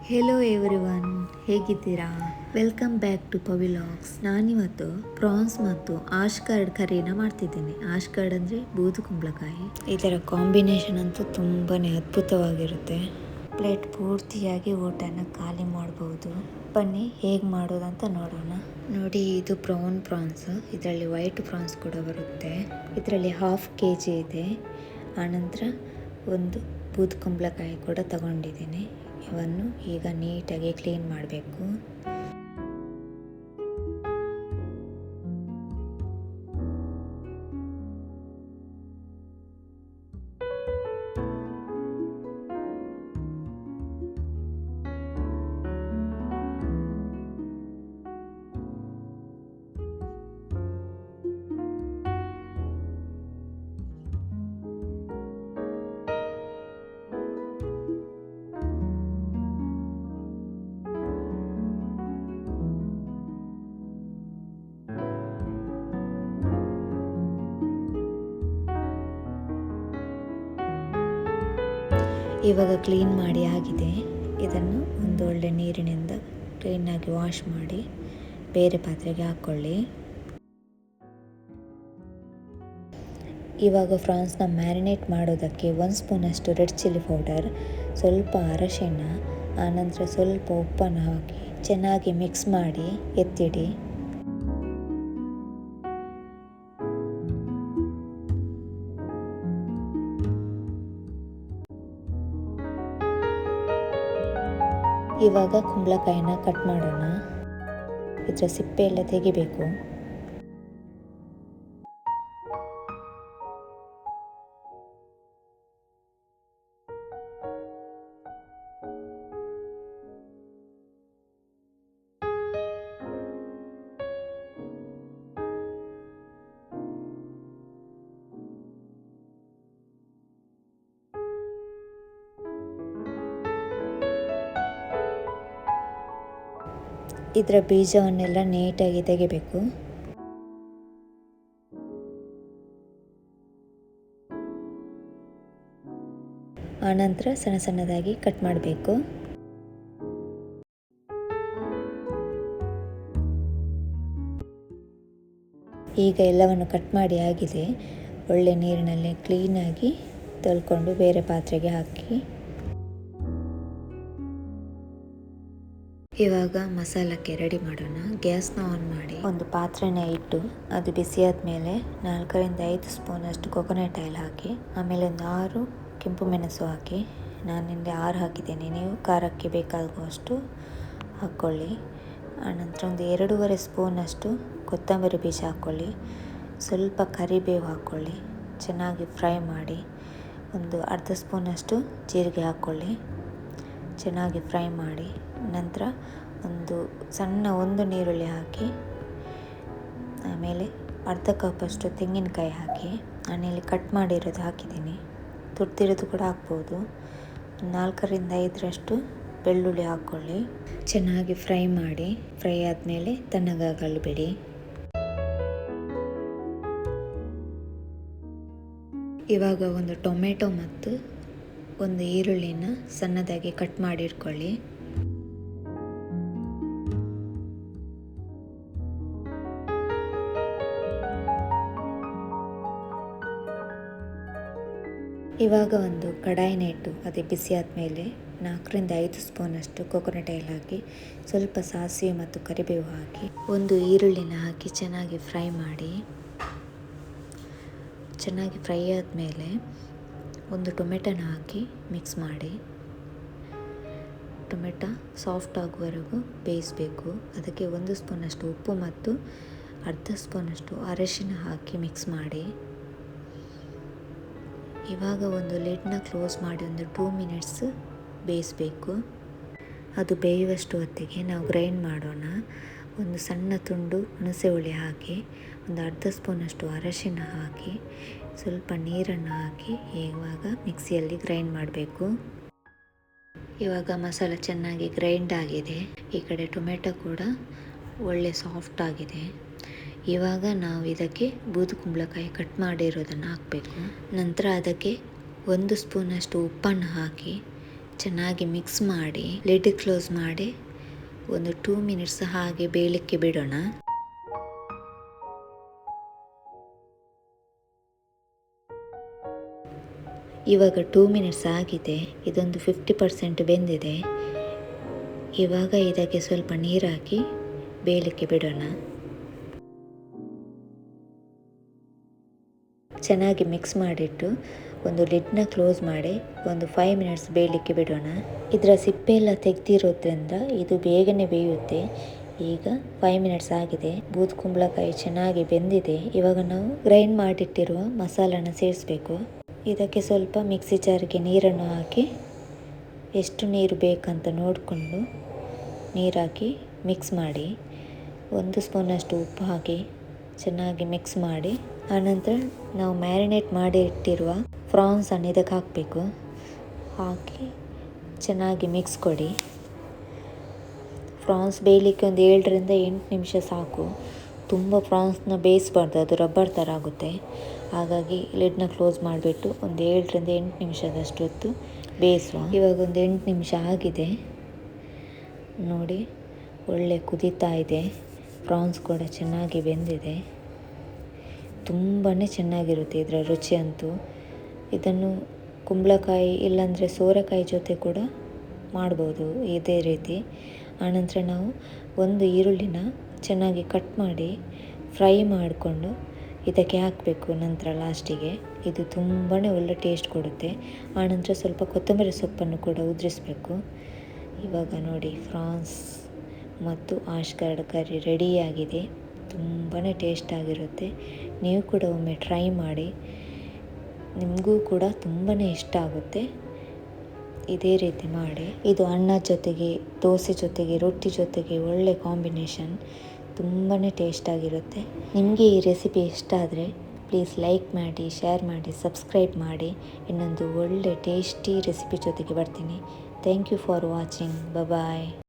Hello everyone, ಹೇಗಿದ್ದೀರಾ? Welcome back to Pavi vlogs. ನಾನಿವತ್ತು prawns ಮತ್ತು ಆಶ್ಕರ್ಡ್ ಕರಿನ ಮಾಡ್ತಿದ್ದೀನಿ. ಆಶ್ಕರ್ಡ್ ಅಂದರೆ ಬೂದು ಕುಂಬಳಕಾಯಿ. ಇದರ ಕಾಂಬಿನೇಷನ್ ಅಂತೂ ತುಂಬಾ ಅದ್ಭುತವಾಗಿರುತ್ತೆ. ಪ್ಲೇಟ್ ಪೂರ್ತಿಯಾಗಿ ಊಟನ ಖಾಲಿ ಮಾಡಬಹುದು. ಬನ್ನಿ ಹೇಗೆ ಮಾಡೋದಂತ ನೋಡೋಣ. ನೋಡಿ, ಇದು ಬ್ರೌನ್ ಪ್ರಾನ್ಸ್. ಇದರಲ್ಲಿ ವೈಟ್ ಪ್ರಾನ್ಸ್ ಕೂಡ ಬರುತ್ತೆ. ಇದರಲ್ಲಿ 1/2 kg ಇದೆ. ಆನಂತರ ಒಂದು ಬೂದು ಕುಂಬಳಕಾಯಿ ಕೂಡ ತಗೊಂಡಿದ್ದೀನಿ. ಇವನ್ನು ಈಗ ನೀಟಾಗಿ ಕ್ಲೀನ್ ಮಾಡಬೇಕು. ಇವಾಗ ಕ್ಲೀನ್ ಮಾಡಿ ಆಗಿದೆ. ಇದನ್ನು ಒಂದು ಒಳ್ಳೆ ನೀರಿನಿಂದ ಕ್ಲೀನಾಗಿ ವಾಶ್ ಮಾಡಿ ಬೇರೆ ಪಾತ್ರೆಗೆ ಹಾಕ್ಕೊಳ್ಳಿ. ಇವಾಗ ಫ್ರಾನ್ಸ್ನ ಮ್ಯಾರಿನೇಟ್ ಮಾಡೋದಕ್ಕೆ 1 ಸ್ಪೂನಷ್ಟು ರೆಡ್ ಚಿಲ್ಲಿ ಪೌಡರ್, ಸ್ವಲ್ಪ ಅರಶಿಣ, ಆನಂತರ ಸ್ವಲ್ಪ ಉಪ್ಪನ್ನು ಹಾಕಿ ಚೆನ್ನಾಗಿ ಮಿಕ್ಸ್ ಮಾಡಿ ಎತ್ತಿಡಿ. ಇವಾಗ ಕುಂಬಳಕಾಯಿನ ಕಟ್ ಮಾಡೋಣ. ಇದರ ಸಿಪ್ಪೆ ಎಲ್ಲ ತೆಗಿಬೇಕು. ಇದರ ಬೀಜವನ್ನೆಲ್ಲ ನೀಟಾಗಿ ತೆಗಿಬೇಕು. ಆನಂತರ ಸಣ್ಣ ಸಣ್ಣದಾಗಿ ಕಟ್ ಮಾಡಬೇಕು. ಈಗ ಎಲ್ಲವನ್ನು ಕಟ್ ಮಾಡಿ ಆಗಿದೆ. ಒಳ್ಳೆ ನೀರಿನಲ್ಲಿ ಕ್ಲೀನಾಗಿ ತೊಳ್ಕೊಂಡು ಬೇರೆ ಪಾತ್ರೆಗೆ ಹಾಕಿ. ಇವಾಗ ಮಸಾಲಕ್ಕೆ ರೆಡಿ ಮಾಡೋಣ. ಗ್ಯಾಸ್ನ ಆನ್ ಮಾಡಿ ಒಂದು ಪಾತ್ರೆನ ಇಟ್ಟು ಅದು ಬಿಸಿಯಾದ ಮೇಲೆ 4ರಿಂದ 5 ಸ್ಪೂನಷ್ಟು ಕೊಕೊನಟ್ ಆಯಿಲ್ ಹಾಕಿ, ಆಮೇಲೆ ಒಂದು 6 ಕೆಂಪು ಮೆಣಸು ಹಾಕಿ. ನಾನಿಲ್ಲಿ 6 ಹಾಕಿದ್ದೇನೆ, ನೀವು ಖಾರಕ್ಕೆ ಬೇಕಾಗುವಷ್ಟು ಹಾಕ್ಕೊಳ್ಳಿ. ಆನಂತರ ಒಂದು 2.5 ಸ್ಪೂನಷ್ಟು ಕೊತ್ತಂಬರಿ ಬೀಜ ಹಾಕ್ಕೊಳ್ಳಿ. ಸ್ವಲ್ಪ ಕರಿಬೇವು ಹಾಕ್ಕೊಳ್ಳಿ, ಚೆನ್ನಾಗಿ ಫ್ರೈ ಮಾಡಿ. ಒಂದು ಅರ್ಧ ಸ್ಪೂನಷ್ಟು ಜೀರಿಗೆ ಹಾಕ್ಕೊಳ್ಳಿ, ಚೆನ್ನಾಗಿ ಫ್ರೈ ಮಾಡಿ. ನಂತರ ಒಂದು ನೀರುಳ್ಳಿ ಹಾಕಿ, ಆಮೇಲೆ ಅರ್ಧ ಕಪ್ಪಷ್ಟು ತೆಂಗಿನಕಾಯಿ ಹಾಕಿ. ನಾನಿಲ್ಲಿ ಕಟ್ ಮಾಡಿರೋದು ಹಾಕಿದ್ದೀನಿ, ತುರ್ದಿರೋದು ಕೂಡ ಹಾಕ್ಬೋದು. 4ರಿಂದ 5ರಷ್ಟು ಬೆಳ್ಳುಳ್ಳಿ ಹಾಕ್ಕೊಳ್ಳಿ, ಚೆನ್ನಾಗಿ ಫ್ರೈ ಮಾಡಿ. ಫ್ರೈ ಆದಮೇಲೆ ತಣ್ಣಗಾಗಲು ಬಿಡಿ. ಇವಾಗ ಒಂದು ಟೊಮೆಟೊ ಮತ್ತು ಒಂದು ಈರುಳ್ಳಿನ ಸಣ್ಣದಾಗಿ ಕಟ್ ಮಾಡಿ ಇಟ್ಕೊಳ್ಳಿ. ಇವಾಗ ಒಂದು ಕಡಾಯಿನ ಇಟ್ಟು ಅದು ಬಿಸಿ ಆದಮೇಲೆ 4ರಿಂದ 5 ಸ್ಪೂನಷ್ಟು ಕೊಕೊನಟ್ ಆಯಿಲ್ ಹಾಕಿ, ಸ್ವಲ್ಪ ಸಾಸಿವೆ ಮತ್ತು ಕರಿಬೇವು ಹಾಕಿ, ಒಂದು ಈರುಳ್ಳಿನ ಹಾಕಿ ಚೆನ್ನಾಗಿ ಫ್ರೈ ಮಾಡಿ. ಚೆನ್ನಾಗಿ ಫ್ರೈ ಆದಮೇಲೆ ಒಂದು ಟೊಮೆಟೊನ ಹಾಕಿ ಮಿಕ್ಸ್ ಮಾಡಿ. ಟೊಮೆಟೊ ಸಾಫ್ಟ್ ಆಗುವವರೆಗೂ ಬೇಯಿಸಬೇಕು. ಅದಕ್ಕೆ 1 ಸ್ಪೂನಷ್ಟು ಉಪ್ಪು ಮತ್ತು ಅರ್ಧ ಸ್ಪೂನಷ್ಟು ಅರಶಿನ ಹಾಕಿ ಮಿಕ್ಸ್ ಮಾಡಿ. ಇವಾಗ ಒಂದು ಲಿಡ್ನ ಕ್ಲೋಸ್ ಮಾಡಿ ಒಂದು 2 ಮಿನಿಟ್ಸ್ ಬೇಯಿಸಬೇಕು. ಅದು ಬೇಯುವಷ್ಟು ಹೊತ್ತಿಗೆ ನಾವು ಗ್ರೈಂಡ್ ಮಾಡೋಣ. ಒಂದು ಸಣ್ಣ ತುಂಡು ಹುಣಸೆ ಹುಳಿ ಹಾಕಿ, ಒಂದು ಅರ್ಧ ಸ್ಪೂನಷ್ಟು ಅರಶಿನ ಹಾಕಿ, ಸ್ವಲ್ಪ ನೀರನ್ನು ಹಾಕಿ ಇವಾಗ ಮಿಕ್ಸಿಯಲ್ಲಿ ಗ್ರೈಂಡ್ ಮಾಡಬೇಕು. ಇವಾಗ ಮಸಾಲೆ ಚೆನ್ನಾಗಿ ಗ್ರೈಂಡ್ ಆಗಿದೆ. ಈ ಕಡೆ ಟೊಮೆಟೊ ಕೂಡ ಒಳ್ಳೆ ಸಾಫ್ಟ್ ಆಗಿದೆ. ಇವಾಗ ನಾವು ಇದಕ್ಕೆ ಬೂದು ಕುಂಬಳಕಾಯಿ ಕಟ್ ಮಾಡಿರೋದನ್ನು ಹಾಕಬೇಕು. ನಂತರ ಅದಕ್ಕೆ 1 ಸ್ಪೂನಷ್ಟು ಉಪ್ಪನ್ನು ಹಾಕಿ ಚೆನ್ನಾಗಿ ಮಿಕ್ಸ್ ಮಾಡಿ ಲಿಡ್ ಕ್ಲೋಸ್ ಮಾಡಿ ಒಂದು 2 ಮಿನಿಟ್ಸ್ ಹಾಗೆ ಬೇಯಲಿಕ್ಕೆ ಬಿಡೋಣ. ಇವಾಗ 2 ಮಿನಿಟ್ಸ್ ಆಗಿದೆ. ಇದೊಂದು 50% ಬೆಂದಿದೆ. ಇವಾಗ ಇದಕ್ಕೆ ಸ್ವಲ್ಪ ನೀರು ಹಾಕಿ ಬೇಯಲಿಕ್ಕೆ ಬಿಡೋಣ. ಚೆನ್ನಾಗಿ ಮಿಕ್ಸ್ ಮಾಡಿಟ್ಟು ಒಂದು ಲಿಡ್ನ ಕ್ಲೋಸ್ ಮಾಡಿ ಒಂದು 5 ಮಿನಿಟ್ಸ್ ಬೇಯಲಿಕ್ಕೆ ಬಿಡೋಣ. ಇದರ ಸಿಪ್ಪೆ ಎಲ್ಲ ತೆಗೆದಿರೋದ್ರಿಂದ ಇದು ಬೇಗನೆ ಬೇಯುತ್ತೆ. ಈಗ 5 ಮಿನಿಟ್ಸ್ ಆಗಿದೆ. ಬೂದು ಕುಂಬಳಕಾಯಿ ಚೆನ್ನಾಗಿ ಬೆಂದಿದೆ. ಇವಾಗ ನಾವು ಗ್ರೈಂಡ್ ಮಾಡಿಟ್ಟಿರುವ ಮಸಾಲನ ಸೇರಿಸಬೇಕು. ಇದಕ್ಕೆ ಸ್ವಲ್ಪ ಮಿಕ್ಸಿ ಜಾರಿಗೆ ನೀರನ್ನು ಹಾಕಿ ಎಷ್ಟು ನೀರು ಬೇಕಂತ ನೋಡಿಕೊಂಡು ನೀರು ಹಾಕಿ ಮಿಕ್ಸ್ ಮಾಡಿ. 1 ಸ್ಪೂನಷ್ಟು ಉಪ್ಪು ಹಾಕಿ ಚೆನ್ನಾಗಿ ಮಿಕ್ಸ್ ಮಾಡಿ ಆನಂತರ ನಾವು ಮ್ಯಾರಿನೇಟ್ ಮಾಡಿ ಇಟ್ಟಿರುವ ಫ್ರಾನ್ಸನ್ನು ಇದಕ್ಕೆ ಹಾಕಬೇಕು. ಹಾಕಿ ಚೆನ್ನಾಗಿ ಮಿಕ್ಸ್ ಕೊಡಿ. ಫ್ರಾನ್ಸ್ ಬೇಯಲಿಕ್ಕೆ ಒಂದು 7ರಿಂದ 8 ನಿಮಿಷ ಸಾಕು. ತುಂಬ ಫ್ರಾನ್ಸ್ನ ಬೇಯಿಸಬಾರ್ದು, ಅದು ರಬ್ಬರ್ ಥರ ಆಗುತ್ತೆ. ಹಾಗಾಗಿ ಲಿಡ್ನ ಕ್ಲೋಸ್ ಮಾಡಿಬಿಟ್ಟು ಒಂದು 7ರಿಂದ 8 ನಿಮಿಷದಷ್ಟು ಹೊತ್ತು ಬೇಯಿಸುವ. ಇವಾಗ ಒಂದು 8 ನಿಮಿಷ ಆಗಿದೆ ನೋಡಿ, ಒಳ್ಳೆ ಕುದೀತಾ ಇದೆ. ಫ್ರಾನ್ಸ್ ಕೂಡ ಚೆನ್ನಾಗಿ ಬೆಂದಿದೆ. ತುಂಬಾ ಚೆನ್ನಾಗಿರುತ್ತೆ ಇದರ ರುಚಿ ಅಂತೂ. ಇದನ್ನು ಕುಂಬಳಕಾಯಿ ಇಲ್ಲಾಂದರೆ ಸೋರೆಕಾಯಿ ಜೊತೆ ಕೂಡ ಮಾಡ್ಬೋದು ಇದೇ ರೀತಿ. ಆನಂತರ ನಾವು ಒಂದು ಈರುಳ್ಳಿನ ಚೆನ್ನಾಗಿ ಕಟ್ ಮಾಡಿ ಫ್ರೈ ಮಾಡಿಕೊಂಡು ಇದಕ್ಕೆ ಹಾಕಬೇಕು. ನಂತರ ಲಾಸ್ಟಿಗೆ ಇದು ತುಂಬಾ ಒಳ್ಳೆ ಟೇಸ್ಟ್ ಕೊಡುತ್ತೆ. ಆನಂತರ ಸ್ವಲ್ಪ ಕೊತ್ತಂಬರಿ ಸೊಪ್ಪನ್ನು ಕೂಡ ಉದುರಿಸಬೇಕು. ಇವಾಗ ನೋಡಿ, ಫ್ರಾನ್ಸ್ ಮತ್ತು ಆಶ್ಗರ್ಡ್ ಕರಿ ರೆಡಿಯಾಗಿದೆ. ತುಂಬಾ ಟೇಸ್ಟ್ ಆಗಿರುತ್ತೆ. ನೀವು ಕೂಡ ಒಮ್ಮೆ ಟ್ರೈ ಮಾಡಿ, ನಿಮಗೂ ಕೂಡ ತುಂಬಾ ಇಷ್ಟ ಆಗುತ್ತೆ. ಇದೇ ರೀತಿ ಮಾಡಿ. ಇದು ಅನ್ನ ಜೊತೆಗೆ, ದೋಸೆ ಜೊತೆಗೆ, ರೊಟ್ಟಿ ಜೊತೆಗೆ ಒಳ್ಳೆ ಕಾಂಬಿನೇಷನ್. ತುಂಬಾ ಟೇಸ್ಟ್ ಆಗಿರುತ್ತೆ. ನಿಮಗೆ ಈ ರೆಸಿಪಿ ಇಷ್ಟ ಆದರೆ ಪ್ಲೀಸ್ ಲೈಕ್ ಮಾಡಿ, ಶೇರ್ ಮಾಡಿ, ಸಬ್ಸ್ಕ್ರೈಬ್ ಮಾಡಿ. ಇನ್ನೊಂದು ಒಳ್ಳೆ ಟೇಸ್ಟಿ ರೆಸಿಪಿ ಜೊತೆಗೆ ಬರ್ತೀನಿ. Thank you for watching. Bye.